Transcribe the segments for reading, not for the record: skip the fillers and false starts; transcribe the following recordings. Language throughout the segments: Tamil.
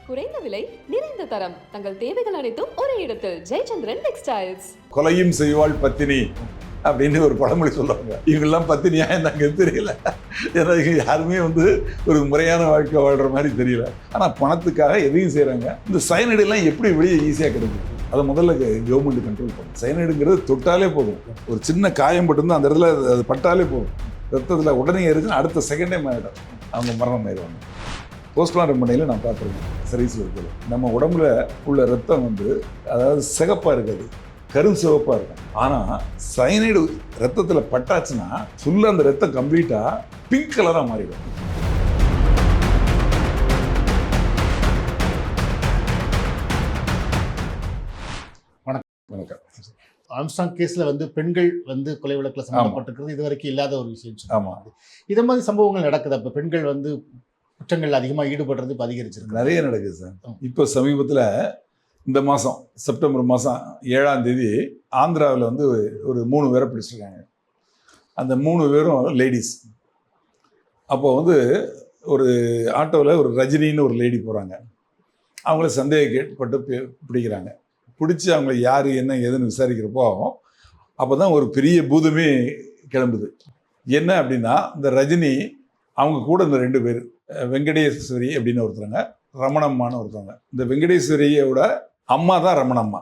குறைந்த விலை நிறைந்த தரம் தங்கள் தேவைகள் அனைத்தும் ஒரே இடத்தில் ஜெயச்சந்திரன் டெக்ஸ்டைல்ஸ். கொலையும் செய்வாள் பத்தினி அப்படின்னு ஒரு பழமொழி சொல்லுவாங்க. இவங்கெல்லாம் பத்தினியா எனக்கு தெரியல. ஏன்னா யாருமே ஒரு முறையான வாழ்க்கை வாழ்ற மாதிரி தெரியல. ஆனால் பணத்துக்காக எதையும் செய்கிறாங்க. இந்த சயனைடு எல்லாம் எப்படி வெளியே ஈஸியாக கிடைக்கும்? அதை முதல்ல கவர்மெண்ட் கண்ட்ரோல் பண்ணும். சயனைடுங்கிறது தொட்டாலே போதும், ஒரு சின்ன காயம் பட்டு அந்த இடத்துல அது பட்டாலே போதும், ரத்தத்தில் உடனே ஏறிச்சுன்னா அடுத்த செகண்டே மாறிடும், அவங்க மரணம் ஆயிடுவாங்க. போஸ்ட்மார்ட்டம் பண்ணையில் நான் பார்த்துருக்கேன். சர்வீஸில் இருக்கிறது நம்ம உடம்புல உள்ள ரத்தம் அதாவது சிகப்பாக இருக்காது, கருஞ்சிவப்பாக இருக்கும். ஆனால் சயனைடு ரத்தத்தில் பட்டாச்சுன்னா ஃபுல்லாக அந்த ரத்தம் கம்ப்ளீட்டாக பிங்க் கலராக மாறிடும். வணக்கம். ஆம்ஸ்ட்ராங் கேஸில் பெண்கள் கொலை வழக்கில் சம்பந்தப்பட்டிருக்கிறது இது வரைக்கும் இல்லாத ஒரு விஷயம். ஆமாம், இதை மாதிரி சம்பவங்கள் நடக்குது. அப்போ பெண்கள் குற்றங்கள் அதிகமாக ஈடுபடுறது இப்போ அதிகரிச்சிருக்கு. நிறைய நடக்குது சார். இப்போ சமீபத்தில் இந்த மாதம் செப்டம்பர் மாதம் 7ஆம் தேதி ஆந்திராவில் ஒரு 3 பேரை பிடிச்சிருக்காங்க. அந்த 3 பேரும் லேடிஸ். அப்போ ஒரு ஆட்டோவில் ஒரு ரஜினின்னு ஒரு லேடி போகிறாங்க. அவங்கள சந்தேகப்பட்டு பிடிக்கிறாங்க. பிடிச்சி அவங்கள யார் என்ன ஏதுன்னு விசாரிக்கிறப்போ அப்போ தான் ஒரு பெரிய பூதமே கிளம்புது. என்ன அப்படின்னா, இந்த ரஜினி அவங்க கூட இந்த 2 பேர், வெங்கடேஸ்வரி அப்படின்னு ஒருத்தவங்க, ரமணம்மான்னு ஒருத்தவங்க. இந்த வெங்கடேஸ்வரியோட அம்மா தான் ரமணம்மா,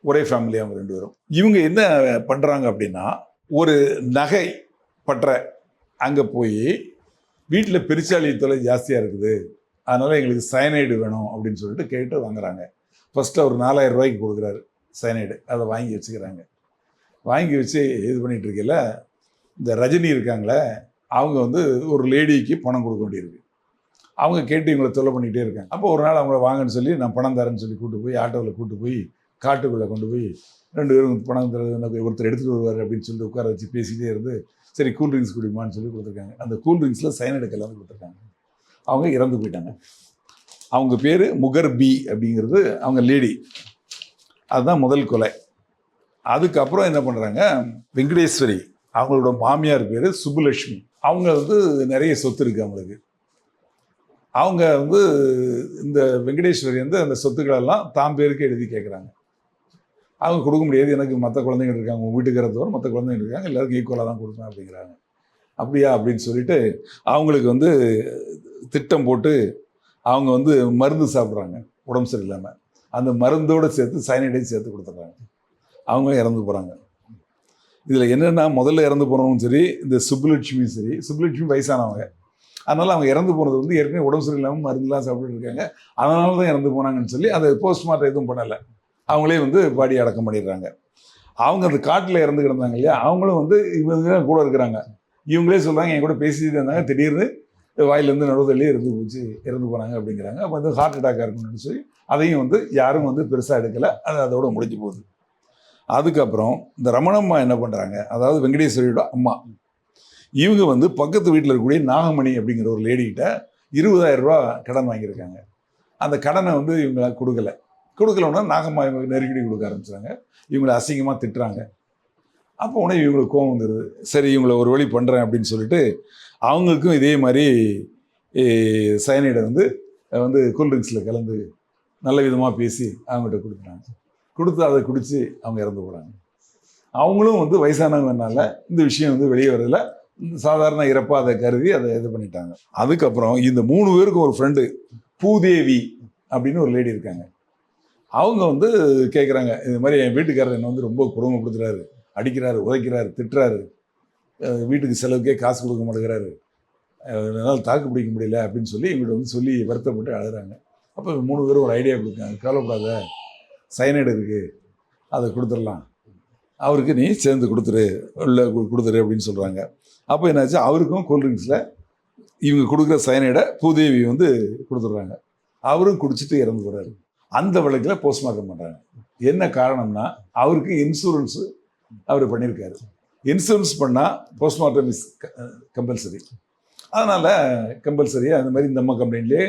ஒரே ஃபேமிலி அவங்க 2 பேரும். இவங்க என்ன பண்ணுறாங்க அப்படின்னா, ஒரு நகை பற்ற அங்கே போய் வீட்டில் பெருச்சாளி தொலை ஜாஸ்தியாக இருக்குது, அதனால் எங்களுக்கு சயனைடு வேணும் அப்படின்னு சொல்லிட்டு கேட்டு வாங்குறாங்க. ஃபஸ்ட்டு அவர் 4000 ரூபாய்க்கு கொடுக்குறாரு சயனைடு. அதை வாங்கி வச்சுக்கிறாங்க. வாங்கி வச்சு இது பண்ணிகிட்டு இருக்கையில் இந்த ரஜினி இருக்காங்களே, அவங்க ஒரு லேடிக்கு பணம் கொடுக்க வேண்டியிருக்கு. அவங்க கேட்டு இவங்களை தொல்லை பண்ணிகிட்டே இருக்காங்க. அப்போ ஒரு நாள் அவங்கள வாங்கன்னு சொல்லி நான் பணம் தரேன்னு சொல்லி கூப்பிட்டு போய் ஆட்டோவில் கூப்பிட்டு போய் காட்டுக்குள்ளே கொண்டு போய் 2 பேரும் பணம் தரது ஒருத்தர் எடுத்துகிட்டு வருவார் அப்படின்னு சொல்லிட்டு உட்கார வச்சு பேசிகிட்டே இருந்து, சரி கூல்ட்ரிங்க்ஸ் குடிமான்னு சொல்லி கொடுத்துருக்காங்க. அந்த கூல்ட்ரிங்க்ஸில் சயனைடு கலந்து கொடுத்துருக்காங்க. அவங்க இறந்து போயிட்டாங்க. அவங்க பேர் முகர் பி அப்படிங்கிறது அவங்க லேடி. அதுதான் முதல் கொலை. அதுக்கப்புறம் என்ன பண்ணுறாங்க, வெங்கடேஸ்வரி அவங்களோட மாமியார் பேர் சுப்புலட்சுமி. அவங்க நிறைய சொத்து இருக்குது அவங்களுக்கு. அவங்க இந்த வெங்கடேஸ்வரி அந்த சொத்துக்களெல்லாம் தாம் பேருக்கு எழுதி கேட்குறாங்க. அவங்க கொடுக்க முடியாது, எனக்கு மற்ற குழந்தைங்க இருக்காங்க, உங்கள் வீட்டுக்கிறதோட மற்ற குழந்தைங்க இருக்காங்க, எல்லாருக்கும் ஈக்குவலாக தான் கொடுப்பேன் அப்படிங்கிறாங்க. அப்படியா அப்படின்னு சொல்லிட்டு அவங்களுக்கு திட்டம் போட்டு அவங்க மருந்து சாப்பிட்றாங்க உடம்பு சரியில்லாமல். அந்த மருந்தோடு சேர்த்து சயனைடையும் சேர்த்து கொடுத்துட்றாங்க. அவங்களும் இறந்து போகிறாங்க. இதில் என்னென்னா, முதல்ல இறந்து போனவங்க சரி, இந்த சுப்புலட்சுமியும் சரி, சுப்புலட்சுமி வயசானவங்க, அதனால் அவங்க இறந்து போனது ஏற்கனவே உடம்பு சரியில்லாமல் மருந்துலாம் சாப்பிட்டு இருக்காங்க, அதனால தான் இறந்து போனாங்கன்னு சொல்லி அதை போஸ்ட்மார்ட்டம் எதுவும் பண்ணலை. அவங்களே பாடி அடக்கம் பண்ணிடுறாங்க. அவங்க அந்த காட்டில் இறந்து கிடந்தாங்க இல்லையா, அவங்களும் இவங்க கூட இருக்கிறாங்க. இவங்களே சொல்கிறாங்க, என் கூட பேசிட்டு இருந்தாங்க, திடீர்னு வாயிலேருந்து நடுவதிலே இறந்து போனாங்க அப்படிங்கிறாங்க. அப்போ ஹார்ட் அட்டாக்காக இருக்குன்னு சொல்லி அதையும் யாரும் பெருசாக எடுக்கலை. அதோட முடிஞ்சு போகுது. அதுக்கப்புறம் இந்த ரமணம்மா என்ன பண்ணுறாங்க, அதாவது வெங்கடேஸ்வரியோட அம்மா, இவங்க பக்கத்து வீட்டில் இருக்கக்கூடிய நாகமணி அப்படிங்கிற ஒரு லேடிக்கிட்ட 20,000 ரூபா கடன் வாங்கியிருக்காங்க. அந்த கடனை இவங்க கொடுக்கலன்னா நாகம்மா இவங்க நெருக்கடி கொடுக்க ஆரம்பிச்சாங்க. இவங்களை அசிங்கமாக திட்டுறாங்க. அப்போ உடனே இவங்களுக்கு கோவம் வந்துடுது. சரி, இவங்களை ஒரு வழி பண்ணுறேன் அப்படின்னு சொல்லிட்டு அவங்களுக்கும் இதே மாதிரி சயனைடை கூல்ட்ரிங்க்ஸில் கலந்து நல்ல விதமாக பேசி அவங்ககிட்ட கொடுக்குறாங்க. கொடுத்து அதை குடித்து அவங்க இறந்து போகிறாங்க. அவங்களும் வயசானவங்கனால இந்த விஷயம் வெளியே வரதில்லை, சாதாரண இறப்பாக அதை கருதி அதை இது பண்ணிட்டாங்க. அதுக்கப்புறம் இந்த 3 பேருக்கும் ஒரு ஃப்ரெண்டு பூதேவி அப்படின்னு ஒரு லேடி இருக்காங்க. அவங்க கேட்குறாங்க, இது மாதிரி என் வீட்டுக்காரர் என்ன ரொம்ப கொடுமைப்படுத்துறாரு, அடிக்கிறாரு, உதைக்கிறாரு, திட்டுறாரு, வீட்டுக்கு செலவுக்கே காசு கொடுக்க மாட்டேங்கிறாரு, என்னால் தாக்கு பிடிக்க முடியல அப்படின்னு சொல்லி இவங்கள்ட்ட சொல்லி வருத்தப்பட்டு அழுகிறாங்க. அப்போ 3 பேரும் ஒரு ஐடியா கொடுக்காங்க, கவலைப்படாத, சயனைடு இருக்குது, அதை கொடுத்துடலாம், அவருக்கு நீ சேர்ந்து கொடுத்துரு அப்படின்னு சொல்கிறாங்க. அப்போ என்னாச்சு, அவருக்கும் கூல்ட்ரிங்க்ஸில் இவங்க கொடுக்குற சயனைடை பூதேவி கொடுத்துட்றாங்க. அவரும் குடிச்சிட்டு இறந்து போகிறாரு. அந்த வழக்கில் போஸ்ட்மார்ட்டம் பண்ணுறாங்க. என்ன காரணம்னா, அவருக்கு இன்சூரன்ஸு அவர் பண்ணியிருக்காரு. இன்சூரன்ஸ் பண்ணால் போஸ்ட்மார்ட்டம் இஸ் கம்பல்சரி. அதனால் கம்பல்சரியாக அந்த மாதிரி இந்த அம்மா கம்ப்ளைண்ட்லேயே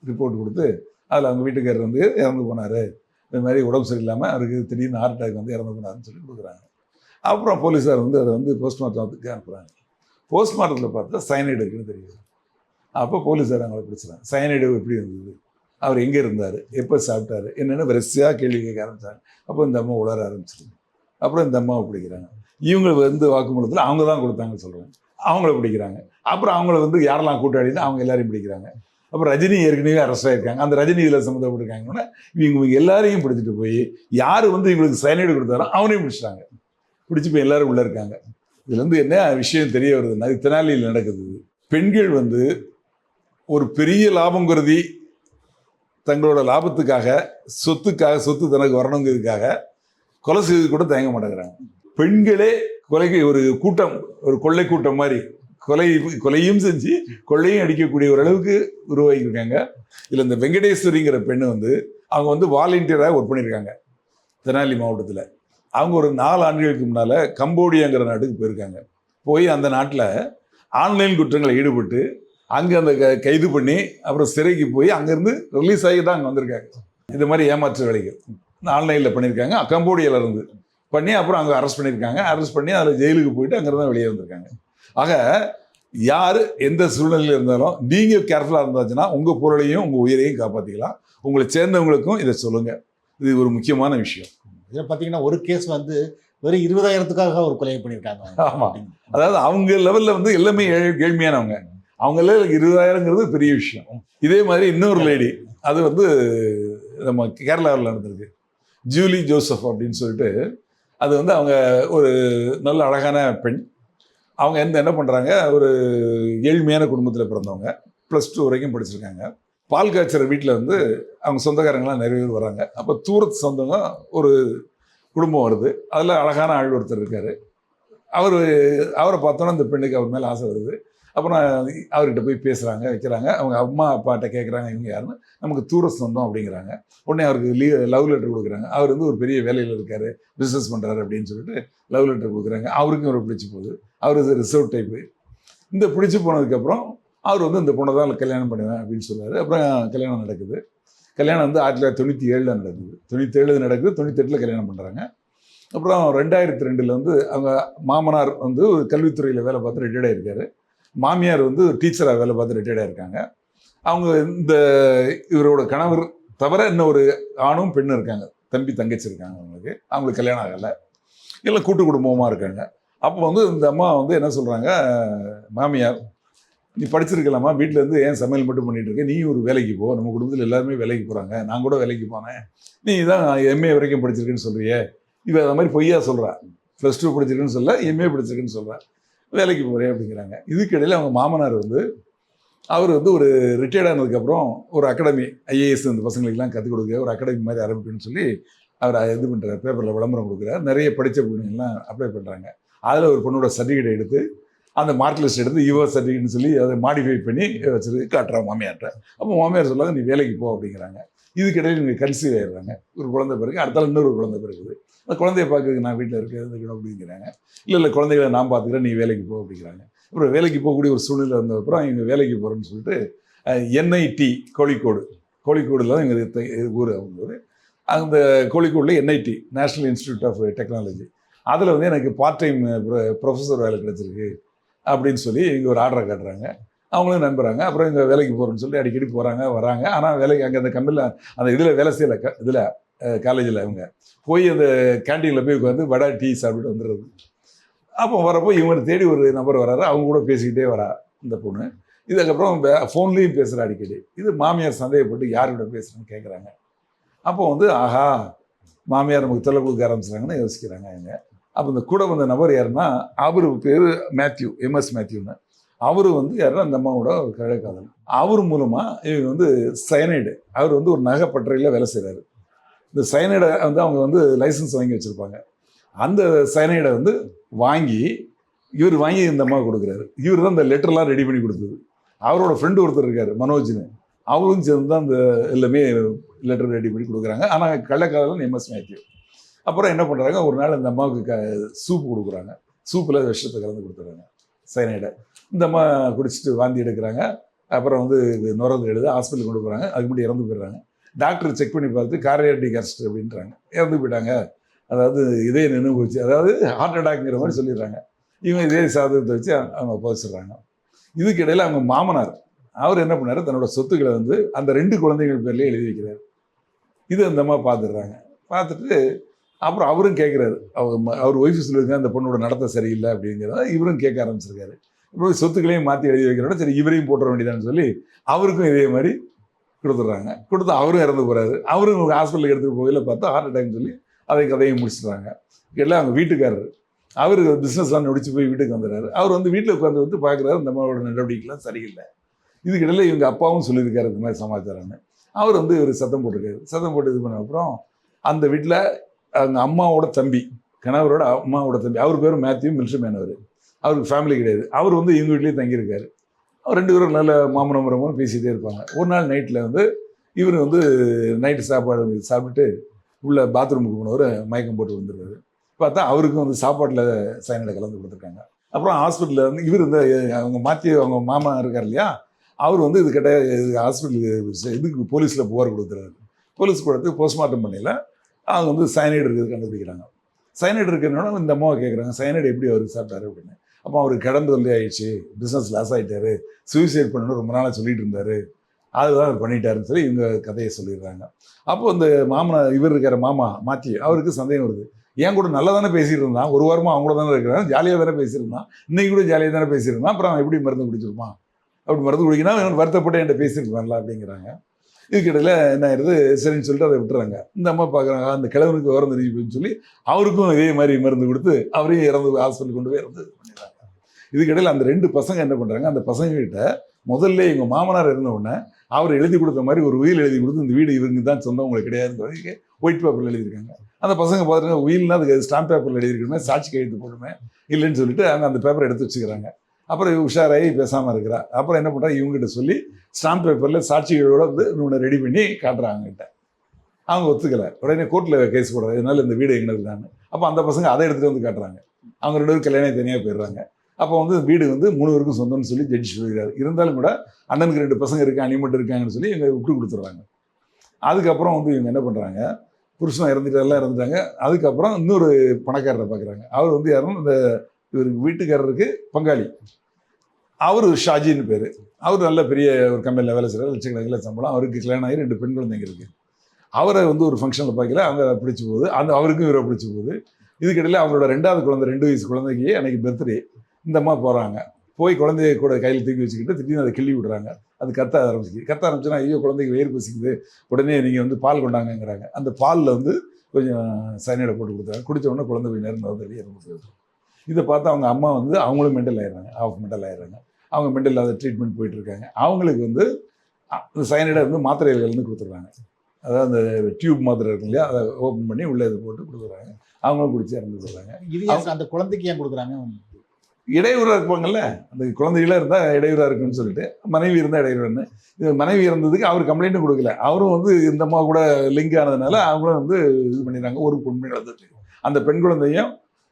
ரிப்போர்ட் கொடுத்து அதில் அவங்க வீட்டுக்காரர் இறந்து போனார், இந்த மாதிரி உடம்பு சரியில்லாமல் அவருக்கு திடீர்னு ஹார்ட் அட்டாக் இறந்து போனாருன்னு சொல்லி கொடுக்குறாங்க. அப்புறம் போலீஸார் அதை போஸ்ட்மார்ட்டத்துக்கு அனுப்புகிறாங்க. போஸ்ட்மார்ட்டத்தில் பார்த்தா சயனைடு இருக்குன்னு தெரியுது. அப்போ போலீஸார் அவங்களை பிடிச்சிடாங்க. சயனைடு எப்படி இருந்தது அவர் எங்கே இருந்தார், எப்போ சாப்பிட்டாரு, என்னென்ன வரிசையாக கேள்வி கேட்க ஆரம்பித்தாங்க. அப்போ இந்த அம்மா உளர ஆரம்பிச்சிருங்க. அப்புறம் இந்த அம்மாவை பிடிக்கிறாங்க. இவங்க வந்து வாக்குமூலத்தில் அவங்க தான் கொடுத்தாங்கன்னு சொல்கிறாங்க. அவங்கள பிடிக்கிறாங்க. அப்புறம் அவங்கள வந்து யாரெல்லாம் கூட்டாளின்னு அவங்க எல்லாரையும் பிடிக்கிறாங்க. அப்புறம் ரஜினி ஏற்கனவே அரெஸ்ட் ஆகிருக்காங்க. அந்த ரஜினி இதில் சம்மந்தப்பட்டிருக்காங்கன்னா இவங்க எல்லாரையும் பிடிச்சிட்டு போய் யார் வந்து இவங்களுக்கு சைனைடு கொடுத்தாரோ அவனையும் பிடிச்சிட்டாங்க. பிடிச்சி போய் எல்லாரும் உள்ளே இருக்காங்க. இதுல இருந்து என்ன விஷயம் தெரிய வருதுன்னா, இது தெனாலியில் நடக்குது. பெண்கள் வந்து ஒரு பெரிய லாபம் கருதி தங்களோட லாபத்துக்காக சொத்து தனக்கு வரணுங்கிறதுக்காக கொலை செய்து கூட தயங்க மாட்டேங்கிறாங்க. பெண்களே கொலைக்கு ஒரு கூட்டம், ஒரு கொள்ளை கூட்டம் மாதிரி கொலையும் செஞ்சு கொள்ளையும் அடிக்கக்கூடிய ஒரு அளவுக்கு உருவாக்கியிருக்காங்க. இதில் இந்த வெங்கடேஸ்வரிங்கிற பெண்ணு வந்து அவங்க வந்து வாலண்டியராக ஒர்க் பண்ணியிருக்காங்க தெனாலி மாவட்டத்தில். அவங்க ஒரு 4 ஆண்டுகளுக்கு முன்னால் கம்போடியாங்கிற நாட்டுக்கு போயிருக்காங்க. போய் அந்த நாட்டில் ஆன்லைன் குற்றங்களை ஈடுபட்டு அங்கே அந்த கைது பண்ணி அப்புறம் சிறைக்கு போய் அங்கேருந்து ரிலீஸ் ஆகி தான் அங்கே வந்திருக்காங்க. இந்த மாதிரி ஏமாற்று வேலைகள் ஆன்லைனில் பண்ணியிருக்காங்க. கம்போடியாவில் இருந்து பண்ணி அப்புறம் அங்கே அரெஸ்ட் பண்ணியிருக்காங்க. அரெஸ்ட் பண்ணி அதில் ஜெயிலுக்கு போயிட்டு அங்கேருந்து வெளியே வந்திருக்காங்க. ஆக யார் எந்த சூழ்நிலையில் இருந்தாலும் நீங்கள் கேர்ஃபுல்லாக இருந்தாச்சுன்னா உங்கள் பொருளையும் உங்கள் உயிரையும் காப்பாற்றிக்கலாம். உங்களை சேர்ந்தவங்களுக்கும் இதை சொல்லுங்கள். இது ஒரு முக்கியமான விஷயம். இதில் பார்த்தீங்கன்னா ஒரு கேஸ் வந்து வெறும் 20,000க்காக ஒரு கொலை பண்ணியிருக்காங்க. ஆமாம், அதாவது அவங்க லெவலில் வந்து எல்லாமே ஏழ்மையானவங்க. அவங்கள 20,000ங்கிறது பெரிய விஷயம். இதே மாதிரி இன்னொரு லேடி, அது வந்து நம்ம கேரளாவில் நடந்திருக்கு. ஜூலி ஜோசப் அப்படின்னு சொல்லிட்டு, அது வந்து அவங்க ஒரு நல்ல அழகான பெண். அவங்க என்ன பண்ணுறாங்க, ஒரு ஏழ்மையான குடும்பத்தில் பிறந்தவங்க, +2 வரைக்கும் படிச்சிருக்காங்க. பால் காய்ச்சற வீட்டில் வந்து அவங்க சொந்தக்காரங்களாம் நிறைய பேர் வராங்க. அப்போ தூரத்து சொந்தங்க ஒரு குடும்பம் வருது. அதில் அழகான ஆள் ஒருத்தர் இருக்கார். அவரை பார்த்தோன்னா அந்த பெண்ணுக்கு அவர் மேலே ஆசை வருது. அப்புறம் அவர்கிட்ட போய் பேசுகிறாங்க, வைக்கிறாங்க. அவங்க அம்மா அப்பாட்ட கேட்குறாங்க இவங்க யாருன்னு. நமக்கு தூர சொந்தம் அப்படிங்கிறாங்க. உடனே அவருக்கு லவ் லெட்டர் கொடுக்குறாங்க. அவர் வந்து ஒரு பெரிய வேலையில் இருக்கார், பிஸ்னஸ் பண்ணுறாரு அப்படின்னு சொல்லிட்டு லவ் லெட்டர் கொடுக்குறாங்க. அவருக்கும் ஒரு பிடிச்சி போகுது. அவர் ரிசர்வ் டைப்பு. இந்த பிடிச்சி போனதுக்கப்புறம் அவர் வந்து இந்த பொண்ணை தான் கல்யாணம் பண்ணுவேன் அப்படின்னு சொல்லுவார். அப்புறம் கல்யாணம் நடக்குது. கல்யாணம் வந்து 1997 நடக்குது. 97 நடக்குது. 98 கல்யாணம் பண்ணுறாங்க. அப்புறம் 2002 வந்து அவங்க மாமனார் வந்து கல்வித்துறையில் வேலை பார்த்து ரிட்டையர்ட் ஆகிருக்காரு. மாமியார் வந்து டீச்சராக வேலை பார்த்து ரிட்டையர்ட் ஆகிருக்காங்க. அவங்க இந்த இவரோட கணவர் தவிர இன்னும் ஒரு ஆணும் பெண்ணும் இருக்காங்க. தம்பி தங்கச்சி இருக்காங்க. அவங்களுக்கு கல்யாணம் ஆகலை. எல்லாம் கூட்டு குடும்பமாக இருக்காங்க. அப்போ வந்து இந்த அம்மா வந்து என்ன சொல்கிறாங்க, மாமியார், நீ படிச்சிருக்கலாமா, வீட்டில் இருந்து ஏன் சமையல் மட்டும் பண்ணிட்டு இருக்க, நீ ஒரு வேலைக்கு போ, நம்ம குடும்பத்தில் எல்லாருமே வேலைக்கு போகிறாங்க, நான் கூட வேலைக்கு போனேன், நீ தான் MA வரைக்கும் படிச்சிருக்கேன்னு சொல்கிறியே. இவ அது மாதிரி பொய்யா சொல்கிறா. +2 படிச்சிருக்குன்னு சொல்ல, MA படிச்சிருக்குன்னு சொல்கிறா, வேலைக்கு போகிறேன் அப்படிங்கிறாங்க. இதுக்கிடையில் அவங்க மாமனார் வந்து அவர் வந்து ஒரு ரிட்டையர்ட் ஆனதுக்கப்புறம் ஒரு அகாடமி, IAS இந்த பசங்களுக்கெல்லாம் கற்றுக் கொடுக்க ஒரு அகாடமி மாதிரி ஆரம்பிக்குன்னு சொல்லி அவர் இது பண்ணுறாரு. பேப்பரில் விளம்பரம் கொடுக்குறாரு. நிறைய படித்த பிள்ளைங்கள்லாம் அப்ளை பண்ணுறாங்க. அதில் ஒரு பொண்ணோட சர்டிஃபிகேட் எடுத்து அந்த மார்க் லிஸ்ட் எடுத்து யுவர் சர்டிஃபிகேட்னு சொல்லி அதை மாடிஃபை பண்ணி வச்சுட்டு காட்டுறாங்க மாமியார்ட்ட. அப்போ மாமியார் சொல்லாங்க நீ வேலைக்கு போ அப்படிங்கிறாங்க. இதுக்கிடையில் நீங்கள் கன்சீவ் ஆயிடுறாங்க. ஒரு குழந்தை பிறகு அடுத்தால இன்னொரு குழந்தை பிறகுது. அந்த குழந்தைய பார்க்கறதுக்கு நான் வீட்டில் இருக்கிறது அப்படிங்கிறாங்க. இல்லை குழந்தைகளை நான் பார்த்துக்கிறேன், நீ வேலைக்கு போ அப்படிங்கிறாங்க. அப்புறம் வேலைக்கு போகக்கூடிய ஒரு சூழ்நிலை வந்ததுக்கப்புறம் இவங்க வேலைக்கு போகிறேன்னு சொல்லிட்டு NIT கோழிக்கோடில் தான் எங்கள் ஊர். அவங்க ஊர் அந்த கோழிக்கோடில் NIT national institute of technology, அதில் வந்து எனக்கு பார்ட் டைம் ப்ரொஃபஸர் வேலை கிடச்சிருக்கு அப்படின்னு சொல்லி இங்கே ஒரு ஆர்டரை காட்டுறாங்க. அவங்களும் நம்புகிறாங்க. அப்புறம் இங்கே வேலைக்கு போகிறேன்னு சொல்லி அடிக்கடி போகிறாங்க வராங்க. ஆனால் வேலைக்கு அங்கே அந்த கம்பெனியில் அந்த இதில் வேலை செய்யலை. இதில் காலேஜில் அவங்க போய் அந்த கேன்டீனில் போய் உட்காந்து வடை டீ சாப்பிட்டு வந்துடுறது. அப்போ வரப்போ இவங்க தேடி ஒரு நபர் வராரு. அவங்க கூட பேசிக்கிட்டே வரா இந்த பொண்ணு. இதுக்கப்புறம் ஃபோன்லேயும் பேசுகிற அடிக்கடி. இது மாமியார் சந்தேகப்பட்டு யார்கிட்ட பேசுகிறேன்னு கேட்குறாங்க. அப்போ வந்து ஆஹா மாமியார் நமக்கு தொல்லை கொடுக்க ஆரம்பிச்சுறாங்கன்னு யோசிக்கிறாங்க இவங்க. அப்போ இந்த கூட வந்த நபர் யாருன்னா அவரு பேர் மேத்யூ, MS மேத்யூன்னு. அவரு வந்து யாருன்னா அந்த அம்மாவோட கழகாதல். அவர் மூலமாக இவங்க வந்து சயனைடு, அவர் வந்து ஒரு நகை பட்டறையில் வேலை செய்கிறாரு. இந்த சயனைடை வந்து அவங்க வந்து லைசன்ஸ் வாங்கி வச்சுருப்பாங்க. அந்த சயனைடை வந்து இவர் வாங்கி இந்த அம்மா கொடுக்குறாரு. இவர் தான் இந்த லெட்டர்லாம் ரெடி பண்ணி கொடுத்தது. அவரோட ஃப்ரெண்டு ஒருத்தர் இருக்கார் மனோஜ்னு, அவரும் சேர்ந்து தான் அந்த எல்லாமே லெட்டர் ரெடி பண்ணி கொடுக்குறாங்க. ஆனால் கள்ளக்காதலன் MS மேத்யூ. அப்புறம் என்ன பண்ணுறாங்க, ஒரு நாள் இந்த அம்மாவுக்கு சூப் கொடுக்குறாங்க. சூப்பில் விஷத்தை கலந்து கொடுத்துறாங்க சைனைடை. இந்த அம்மா குடிச்சிட்டு வாந்தி எடுக்கிறாங்க. அப்புறம் வந்து நுரந்து எழுது ஹாஸ்பிட்டலுக்கு கொண்டு போகிறாங்க. அதுக்கு முன்னாடி இறந்து போயிடுறாங்க. டாக்டர் செக் பண்ணி பார்த்து கார்டியாக் அரெஸ்ட் அப்படின்றாங்க. இறந்து போயிட்டாங்க. அதாவது இதே நின்று போச்சு, அதாவது ஹார்ட் அட்டாக்ங்கிற மாதிரி சொல்லிடுறாங்க. இவங்க இதே சாதகத்தை வச்சு அவங்க புதைச்சிடுறாங்க. இதுக்கிடையில் அவங்க மாமனார் அவர் என்ன பண்ணாரு, தன்னோட சொத்துக்களை வந்து அந்த 2 குழந்தைகள் பேர்லேயே எழுதி வைக்கிறாரு. இது அந்த அம்மா பார்த்துடுறாங்க. பார்த்துட்டு அப்புறம் அவரும் கேட்குறாரு, அவர் ஒய்ஃபு சொல்லியிருக்காங்க அந்த பொண்ணோட நடத்தை சரியில்லை அப்படிங்கிறத இவரும் கேட்க ஆரம்பிச்சிருக்காரு. இப்போ சொத்துக்களையும் மாற்றி எழுதி வைக்கிறோட சரி இவரையும் போட்டுற வேண்டியதான்னு சொல்லி அவருக்கும் இதே மாதிரி கொடுத்துட்றாங்க. கொடுத்து அவரும் இறந்து போகிறாரு. அவரும் ஹாஸ்பிட்டலுக்கு எடுத்துகிட்டு போகல பார்த்தா ஹார்ட் அட்டாக்னு சொல்லி அதை கதையும் முடிச்சுட்றாங்க. எல்லாம் அவங்க வீட்டுக்காரர் அவர் பிஸ்னஸ்லாம் நொடிச்சு போய் வீட்டுக்கு வந்துடுறாரு. அவர் வந்து வீட்டில் உட்காந்து வந்து பார்க்குறாரு இந்த மாதிரியோட நடவடிக்கைலாம் சரியில்லை. இதுக்கிடையில் இவங்க அப்பாவும் சொல்லியிருக்காரு இந்த மாதிரி சமாச்சாரம்னு. அவர் வந்து ஒரு சத்தம் போட்டிருக்காரு. சத்தம் போட்டு இது பண்ண அப்புறம் அந்த வீட்டில் அவங்க அம்மாவோட தம்பி, கணவரோட அம்மாவோட தம்பி, அவர் பேர் மேத்யூ, மிலிட்ரி மேன். அவருக்கு ஃபேமிலி கிடையாது. அவர் வந்து இவங்க வீட்லேயே தங்கியிருக்காரு. அவர் 2 பேரும் நல்ல மாமனமும் பேசிகிட்டே இருப்பாங்க. ஒரு நாள் நைட்டில் வந்து இவர் வந்து நைட்டு சாப்பாடு சாப்பிட்டுட்டு உள்ள பாத்ரூமுக்கு போனவர் மயக்கம் போட்டு வந்துடுவார். பார்த்தா அவருக்கும் வந்து சாப்பாட்டில் சயனைடை கலந்து கொடுத்துருக்காங்க. அப்புறம் ஹாஸ்பிட்டலில் வந்து இவர் இந்த அவங்க அவங்க மாமா இருக்கார் இல்லையா, அவர் வந்து இது கிட்ட ஹாஸ்பிட்டலுக்கு இதுக்கு போலீஸில் புகார் கொடுத்துறாரு. போலீஸ் கொடுத்து போஸ்ட்மார்ட்டம் பண்ணல அவங்க வந்து சயனைடு இருக்கிறது கண்டுபிடிக்கிறாங்க. சயனைடு இருக்கிறனால இந்த அம்மாவை கேட்குறாங்க, சயனைடு எப்படி அவருக்கு சாப்பிட்டாரு அப்படின்னு. அப்போ அவருக்கு கடந்து வந்து ஆயிடுச்சு, பிஸ்னஸ் லாஸ் ஆகிட்டாரு, சூசைட் பண்ணணும்னு ரொம்ப நாளாக சொல்லிட்டு இருந்தார், அதுதான் அவர் பண்ணிட்டாருன்னு சொல்லி இவங்க கதையை சொல்லிடுறாங்க. அப்போ இந்த இவர் இருக்கிற மாமா மாத்தி அவருக்கு சந்தேகம் வருது. ஏன் கூட நல்லா தானே பேசிட்டு இருந்தான், ஒரு வாரமாக அவங்க கூட தானே இருக்கிறான், ஜாலியாக தானே பேசியிருந்தான், இன்னைக்கு கூட ஜாலியாக தானே பேசியிருந்தான், அப்புறம் அவன் எப்படி மருந்து குடிச்சிருப்பான், அப்படி மருந்து குடிக்கணும் வருத்தப்பட்டு என்கிட்ட பேசியிருப்பான்ல அப்படிங்கிறாங்க. இதுக்கிடையில் என்ன ஆயிடுது, சரின்னு சொல்லிட்டு அதை விட்டுறாங்க. இந்த அம்மா பார்க்குறாங்க அந்த கிழவனுக்கு விவரம் தெரிஞ்சுன்னு சொல்லி அவருக்கும் இதே மாதிரி மருந்து கொடுத்து அவரையும் இறந்து ஹாஸ்பிட்டல் கொண்டு போய் இறந்து பண்ணிடுறாங்க. இதுக்கிடையில் அந்த 2 பசங்க என்ன பண்ணுறாங்க, அந்த பசங்ககிட்ட முதல்ல எங்கள் மாமனார் இருந்த உடனே அவர் எழுதி கொடுத்த மாதிரி ஒரு உயில் எழுதி கொடுத்து இந்த வீடு இவங்க தான் சொந்தம் உங்களுக்கு கிடையாதுன்னு ஒயிட் பேப்பரில் எழுதியிருக்காங்க. அந்த பசங்க பார்த்துட்டு உயில்னா அதுக்கு ஸ்டாம்ப் பேப்பரில் எழுதியிருக்கணுமே, சாட்சி கையெழுத்து போடுமே இல்லைன்னு சொல்லிட்டு அங்கே அந்த பேப்பரை எடுத்து வச்சுக்கிறாங்க. அப்புறம் உஷாராகி பேசாமல் இருக்கிறா. அப்புறம் என்ன பண்ணுறாங்க, இவங்ககிட்ட சொல்லி ஸ்டாம்ப் பேப்பரில் சாட்சிகளோட வந்து இவனை ரெடி பண்ணி காட்டுறாங்க கிட்ட. அவங்க ஒத்துக்கலை. உடனே கோர்ட்டில் கேஸ் போடுறாங்க, இதனால இந்த வீடு எங்களுக்கு தான். அப்போ அந்த பசங்க அதை எடுத்துகிட்டு வந்து காட்டுறாங்க. அவங்க 2 பேரும் கல்யாணம் தனியாக போயிடுறாங்க. அப்போ வந்து வீடு வந்து 3 பேருக்கும் சொந்தம்னு சொல்லி ஜட்ஜி சொல்லிடுறாரு. இருந்தாலும் கூட அண்ணனுக்கு 2 பசங்க இருக்காங்க, அனி மட்டும் இருக்காங்கன்னு சொல்லி இவங்க விட்டு கொடுத்துட்றாங்க. அதுக்கப்புறம் வந்து இவங்க என்ன பண்ணுறாங்க, புருஷன் இறந்துட்டாங்க. அதுக்கப்புறம் இன்னொரு பணக்காரரை பார்க்குறாங்க. அவர் வந்து யாரும் இந்த இவருக்கு வீட்டுக்காரருக்கு பங்காளி, அவர் ஷாஜின்னு பேர். அவர் நல்ல பெரிய ஒரு கம்பெனியில் வேலை செய்கிறார், லட்சக்கணக்கில் சம்பளம். அவருக்கு கல்யாணம் ஆகி 2 பெண் குழந்தைங்க இருக்குது. அவரை வந்து ஒரு ஃபங்க்ஷனில் பார்க்கல, அவங்க பிடிச்சி போகுது, அவருக்கும் இவரை பிடிச்சி போகுது. இதுக்கிடையில் அவங்களோட 2வது குழந்தை 2 வயசு குழந்தைக்கு அன்றைக்கி பர்த்டே. இந்த அம்மா போகிறாங்க, போய் குழந்தைய கூட கையில் தூக்கி வச்சுக்கிட்டு திடீர்னு அதை கிள்ளி விடுறாங்க. அது கத்த ஆரம்பிச்சுன்னா ஐயோ குழந்தைக்கு வயிறு பசிக்குது, உடனே நீங்கள் வந்து பால் கொண்டாங்கங்கிறாங்க. அந்த பாலில் வந்து கொஞ்சம் சயனைடை போட்டு கொடுத்தாங்க. குடித்த உடனே குழந்தை கொஞ்சம் நேரம் வந்து வெளியே இறந்து. இதை பார்த்து அவங்க அம்மா வந்து அவங்களும் மெண்டல் ஆயிடுறாங்க, மெண்டல் ஆயிடுறாங்க. அவங்க மெண்டல் இல்லாத ட்ரீட்மெண்ட் போயிட்டு இருக்காங்க. அவங்களுக்கு வந்து இந்த சயனைடை வந்து மாத்திரைகள் வந்து கொடுத்துட்றாங்க. அதாவது அந்த டியூப் மாத்திரை இருக்கு இல்லையா, அதை ஓப்பன் பண்ணி உள்ளே இது போட்டு கொடுக்குறாங்க. அவங்களும் குடிச்சு இறந்து போடுறாங்க. இது அந்த குழந்தைக்கு ஏன் கொடுக்குறாங்க? இடையூறாக இருப்பாங்கல்ல, அந்த குழந்தைகளாக இருந்தால் இடையூறாக இருக்குன்னு சொல்லிட்டு மனைவி இருந்தால் இடையூறுன்னு. இது மனைவி இறந்ததுக்கு அவர் கம்ப்ளைண்ட்டும் கொடுக்கல. அவரும் வந்து இந்த அம்மா கூட லிங்க் ஆனதுனால அவங்களும் வந்து இது பண்ணிடுறாங்க. ஒரு பொண்ணு இழந்துட்டு அந்த பெண் குழந்தையும்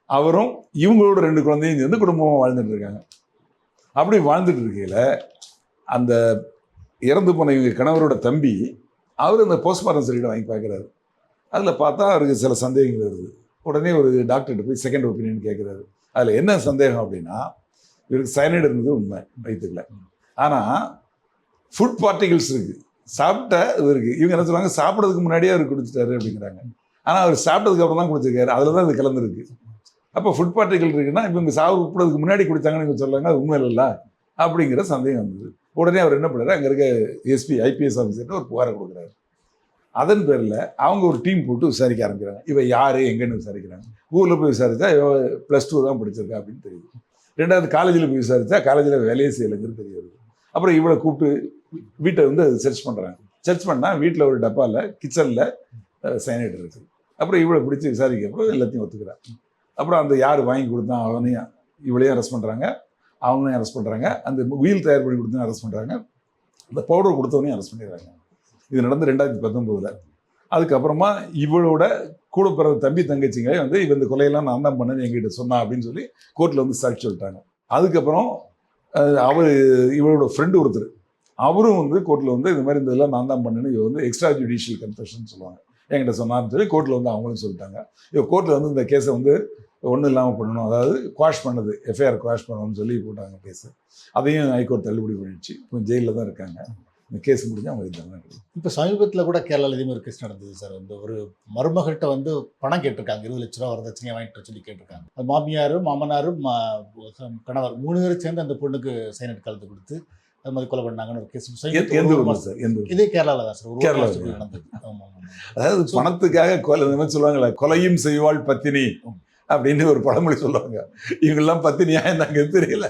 அவரும் இவங்களோட 2 குழந்தையும் சேர்ந்து குடும்பமாக வாழ்ந்துட்டு இருக்காங்க. அப்படி வாழ்ந்துட்டு இருக்கையில் அந்த இறந்து போன இவங்க கணவரோட தம்பி அவர் அந்த போஸ்ட்மார்ட்டம் சர்டிஃபிகேட் வாங்கி பார்க்குறாரு. அதில் பார்த்தா அவருக்கு சில சந்தேகங்கள் வருது. உடனே ஒரு டாக்டர்கிட்ட போய் செகண்ட் ஒப்பீனியன் கேட்குறாரு. அதில் என்ன சந்தேகம் அப்படின்னா, இவருக்கு சயனைடு இருந்தது உண்மை வயிற்றுக்குள்ள, ஆனால் ஃபுட் பார்ட்டிகல்ஸ் இருக்குது, சாப்பிட்ட இது இருக்குது. இவங்க என்ன சொல்லுவாங்க, சாப்பிட்றதுக்கு முன்னாடியே அவர் குடிச்சிட்டாரு அப்படிங்கிறாங்க. ஆனால் அவர் சாப்பிட்டதுக்கு அப்புறம் தான் குடிச்சிருக்காரு, அதில் தான் இது கலந்துருக்கு. அப்போ ஃபுட் பார்ட்டிகல் இருக்குன்னா இப்போ இவங்க சாப்பிட்றதுக்கு முன்னாடி குடித்தாங்கன்னு இவங்க சொல்கிறாங்க, அது உண்மை இல்லைல்ல அப்படிங்கிற சந்தேகம் வந்தது. உடனே அவர் என்ன பண்ணுறாரு, அங்கே இருக்க எஸ்பி ஐபிஎஸ் ஆஃபீஸர்கிட்ட ஒரு புகாரை கொடுக்குறாரு. அதன் பேரில் அவங்க ஒரு டீம் போட்டு விசாரிக்க ஆரம்பிக்கிறாங்க. இவன் யார் எங்கன்னு விசாரிக்கிறாங்க. ஊரில் போய் விசாரித்தா +2 தான் படிச்சிருக்கா அப்படின்னு தெரியுது. 2வது காலேஜில் போய் விசாரித்தா காலேஜில் வேலையே செய்யலைங்கிறது தெரிய வருது. அப்புறம் இவளை கூப்பிட்டு வீட்டை வந்து சர்ச் பண்ணுறாங்க. சர்ச் பண்ணால் வீட்டில் ஒரு டப்பாவில் கிச்சனில் சயனைடு இருக்குது. அப்புறம் இவளை பிடிச்சி விசாரிக்கிறப்போ எல்லாத்தையும் ஒத்துக்கிறான். அப்புறம் அந்த யார் வாங்கி கொடுத்தான் அவனையும் இவளையும் அரெஸ்ட் பண்ணுறாங்க, அவங்களையும் அரெஸ்ட் பண்ணுறாங்க. அந்த உயில் தயார் பண்ணி கொடுத்தா அரெஸ்ட் பண்ணுறாங்க, அந்த பவுடர் கொடுத்தவனையும் அரெஸ்ட் பண்ணிடுறாங்க. இது நடந்து 2019. அதுக்கப்புறமா இவளோட கூட பிறந்த தம்பி தங்கச்சிங்க வந்து இவன் இந்த கொலையெல்லாம் நான் தான் பண்ணேன்னு எங்கிட்ட சொன்னான் அப்படின்னு சொல்லி கோர்ட்டில் வந்து சாட்சி சொல்லிட்டாங்க. அதுக்கப்புறம் அவர் இவளோட ஃப்ரெண்டு ஒருத்தர் அவரும் வந்து கோர்ட்டில் வந்து இந்த மாதிரி இதெல்லாம் நான் தான் பண்ணேன்னு இவ வந்து எக்ஸ்ட்ரா ஜுடிஷியல் கன்ஃபெஷன் சொல்லுவாங்க. என்கிட்ட சொன்னார்னு சொல்லி கோர்ட்டில் வந்து அவங்களும் சொல்லிட்டாங்க. இப்போ கோர்ட்டில் வந்து இந்த கேஸை வந்து ஒன்றும் இல்லாமல் பண்ணணும், அதாவது குவாஷ் பண்ணது, எஃப்ஐஆர் குவாஷ் பண்ணணும்னு சொல்லி போட்டாங்க கேஸு. அதையும் ஹைகோர்ட் தள்ளுபடி பண்ணிடுச்சு. இப்போ ஜெயிலில் தான் இருக்காங்க. இந்த கேஸ் முடிஞ்சு அவங்க இருந்தாங்க. இப்போ சமீபத்தில் கூட கேரளாவில் இதே மாதிரி கேஸ் நடந்தது சார். வந்து ஒரு மருமகிட்ட வந்து பணம் கேட்டிருக்காங்க, 20 லட்ச ரூபா வரதட்சணையை வாங்கிட்டு சொல்லி கேட்டிருக்காங்க. அது மாமியாரும் மாமனாரும் கணவர் 3 பேரும் சேர்ந்து அந்த பொண்ணுக்கு சைனட் கலந்து கொடுத்து அது மாதிரி கொலை பண்ணாங்கன்னு ஒரு கேஸ் எந்த ஊர் சார்? எந்த ஊர்? இதே கேரளாவில் தான் சார். கேரளாவில் நடந்தது. ஆமாம். அதாவது பணத்துக்காக கொலை, இந்த மாதிரி சொல்லுவாங்களே, கொலையும் செய்வாள் பத்தினி அப்படின்னு ஒரு பழமொழி சொல்லுவாங்க. இவங்கெல்லாம் பத்தினியா என்னங்க தெரியல.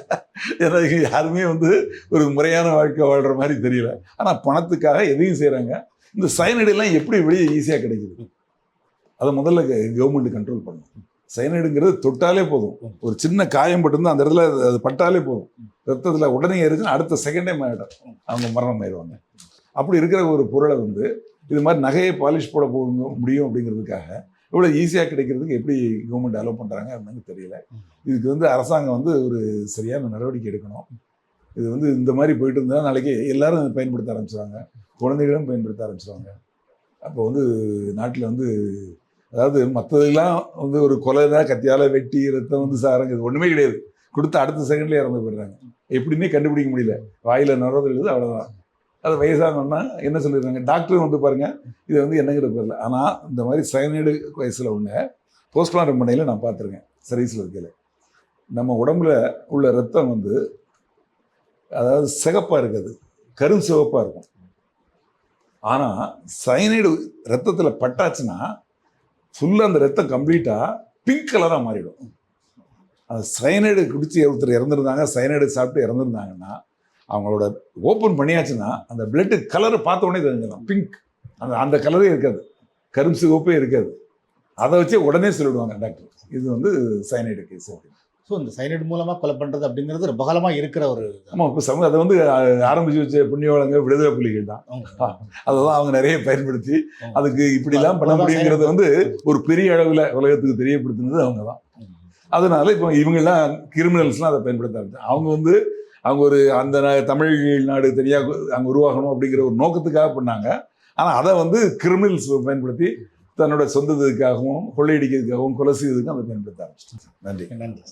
ஏன்னா இவங்க யாருமே வந்து ஒரு முறையான வாழ்க்கை வாழ்கிற மாதிரி தெரியல. ஆனால் பணத்துக்காக எதையும் செய்கிறாங்க. இந்த சைனடைலாம் எப்படி வெளியே ஈஸியாக கிடைக்குது, அதை முதல்ல கவர்மெண்ட் கண்ட்ரோல் பண்ணணும். சைனடுங்கிறது தொட்டாலே போதும், ஒரு சின்ன காயம் பட்டிருந்தா அந்த இடத்துல அது பட்டாலே போதும், ரத்தத்தில் உடனே ஏறிச்சுன்னா அடுத்த செகண்டே மாறிடும், அவங்க மரணம் ஆயிடுவாங்க. அப்படி இருக்கிற ஒரு பொருளை வந்து இது மாதிரி நகையை பாலிஷ் போட முடியும் அப்படிங்கிறதுக்காக இவ்வளோ ஈஸியாக கிடைக்கிறதுக்கு எப்படி கவர்மெண்ட் அலோவ் பண்ணுறாங்க அப்படின்னு தெரியல. இதுக்கு வந்து அரசாங்கம் வந்து ஒரு சரியான நடவடிக்கை எடுக்கணும். இது வந்து இந்த மாதிரி போயிட்டு இருந்தால் நாளைக்கு எல்லாரும் பயன்படுத்த ஆரம்பிச்சிடுவாங்க, குழந்தைகளும் பயன்படுத்த ஆரம்பிச்சிடுவாங்க. அப்போ வந்து நாட்டில் வந்து அதாவது மற்றதெல்லாம் வந்து ஒரு கொலை தான், கத்தியால் வெட்டி ரத்தம் வந்து சாரங்க ஒன்றுமே கிடையாது, கொடுத்து அடுத்த செகண்ட்லேயே இறந்து போயிடுறாங்க. எப்படின்னே கண்டுபிடிக்க முடியல, வாயில் நுறது எழுது அவ்வளோதான். அது வயசானோன்னா என்ன சொல்லிடுறாங்க, டாக்டரும் வந்து பாருங்கள் இதை வந்து என்னங்கிற பேரில். ஆனால் இந்த மாதிரி சயனைடு வயசில் ஒன்று போஸ்ட்மார்ட்டம் பண்ணையில் நான் பார்த்துருக்கேன் சர்வீஸில் இருக்கையில். நம்ம உடம்புல உள்ள ரத்தம் வந்து அதாவது சிகப்பாக இருக்காது, கரும் சிவப்பாக இருக்கும். ஆனால் சயனைடு ரத்தத்தில் பட்டாச்சுன்னா ஃபுல்லாக அந்த ரத்தம் கம்ப்ளீட்டாக பிங்க் கலராக மாறிடும். அந்த சயனைடு குடிச்சு ஒருத்தர் இறந்துருந்தாங்க, சயனைடு சாப்பிட்டு இறந்துருந்தாங்கன்னா அவங்களோட ஓப்பன் பண்ணியாச்சுன்னா அந்த பிளட்டு கலரை பார்த்த உடனே தெரிஞ்சிடலாம், பிங்க். அந்த கலரே இருக்காது, கரும் சிவப்பே இருக்காது. அதை வச்சு உடனே சொல்லிடுவாங்க டாக்டர், இது வந்து சயனைடு கேஸ். ஸோ இந்த சைனட் மூலமாக கொலை பண்ணுறது அப்படிங்கிறது ரொம்ப காலமாக இருக்கிற ஒரு. ஆமாம், இப்போ அதை வந்து ஆரம்பிச்சு வச்ச புண்ணியவளங்க விடுதலை புலிகள் தான். அதை தான் அவங்க நிறைய பயன்படுத்தி அதுக்கு இப்படிலாம் பண்ண முடியுங்கிறத வந்து ஒரு பெரிய அளவில் உலகத்துக்கு தெரியப்படுத்தினது அவங்க தான். அதனால இப்போ இவங்கெல்லாம் கிரிமினல்ஸ்லாம் அதை பயன்படுத்த ஆரம்பிச்சாங்க. அவங்க வந்து அவங்க ஒரு அந்த தமிழ்நாடு தனியாக அங்கே உருவாகணும் அப்படிங்கிற ஒரு நோக்கத்துக்காக பண்ணாங்க. ஆனால் அதை வந்து கிரிமினல்ஸ் பயன்படுத்தி தன்னோட சொந்தத்துக்காகவும் கொள்ளையடிக்கிறதுக்காகவும் கொலை செய்வதற்கும் அதை பயன்படுத்த ஆரம்பிச்சிட்டாங்க. நன்றி. நன்றி.